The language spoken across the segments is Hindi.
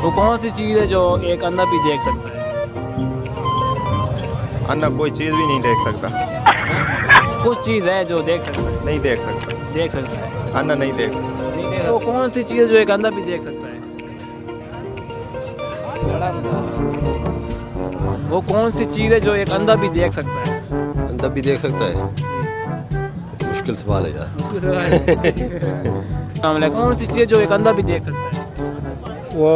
वो कौन सी चीज़ है जो एक अंधा भी देख सकता है? अन्ना कोई चीज़ भी नहीं देख सकता। कुछ चीज़ है जो देख सकता है। नहीं देख सकता। देख सकता है। अन्ना नहीं देख सकता। नहीं देख। वो कौन सी चीज़ है जो एक अंधा भी देख सकता है? वो कौन सी चीज़ है जो एक अंधा भी देख सकता है? अंधा भी देख सकता है, मुश्किल सवाल है यार। कौन सी चीज़ है जो एक अंधा भी देख सकता है? वो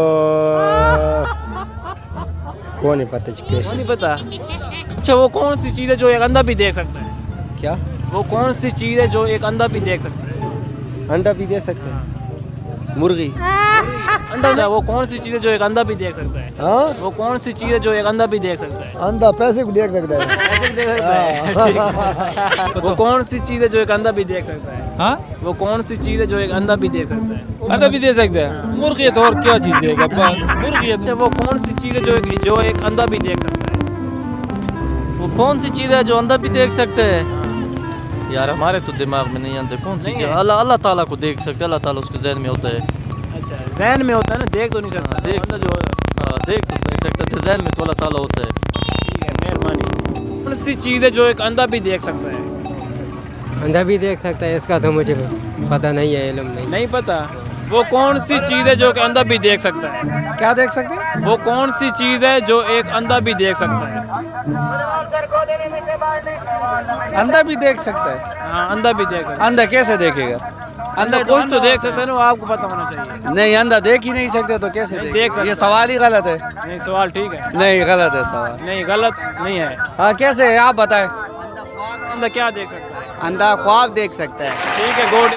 को नहीं पता वो नहीं पता। अच्छा, वो कौन सी चीज़ है जो एक अंधा भी देख सकता है? क्या वो कौन सी चीज़ है जो एक अंधा भी देख सकता है? अंडा भी दे सकते हैं, मुर्गी। अंडा। वो कौन सी चीज़ है जो एक अंधा भी देख सकता है? हाँ, वो कौन सी चीज़ है जो एक अंधा भी देख सकता है? अंधा पैसे को देख सकता है। ऐसे भी देख सकता है। वो कौन सी चीज़ है जो एक अंधा भी देख सकता है? हाँ, वो कौन सी चीज़ है जो एक अंधा भी देख सकता है? अंडा भी दे सकते हैं। मुर्गी है तो और क्या चीज़ देगा? मुर्गी है अच्छा, वो कौन सी चीज़ है जो एक अंधा भी देख सकता है? वो कौन सी चीज़ है जो अंधा भी देख सकते हैं? यार हमारे तो दिमाग में नहीं आते। कौन सी नहीं चीज़? है। अल्लाह अल्लाह ताला को देख सकते हैं। अल्लाह ताला उसके जहन में होता है। अच्छा, जहन में होता है ना, देख तो नहीं सकता। देख अंधा जो हाँ, देख तो नहीं सकते थे, जहन में तो अल्लाह ताला होता है। ठीक है, मेहरबानी। कौन सी चीज़ है जो एक अंधा भी देख सकता है? अंधा भी देख सकता है, इसका तो मुझे पता नहीं है, इल्म नहीं। नहीं पता। वो कौन सी चीज़ है जो एक अंधा भी देख सकता है? क्या देख सकते हैं? वो कौन सी चीज़ है जो एक अंधा भी देख सकता है? अंधा भी देख सकता है। हाँ, अंधा भी देख सकता है। अंधा कैसे देखेगा? अंधा कुछ तो देख सकता है ना, वो आपको पता होना चाहिए। नहीं, अंधा देख ही नहीं सकते तो कैसे नहीं, देख देख सकता ये है। सवाल ही गलत है। नहीं, सवाल ठीक है। नहीं, गलत है सवाल। नहीं, गलत नहीं है। हाँ, कैसे है आप बताएं। अंधा क्या देख सकता है? अंधा ख्वाब देख सकता है। ठीक है, गुड।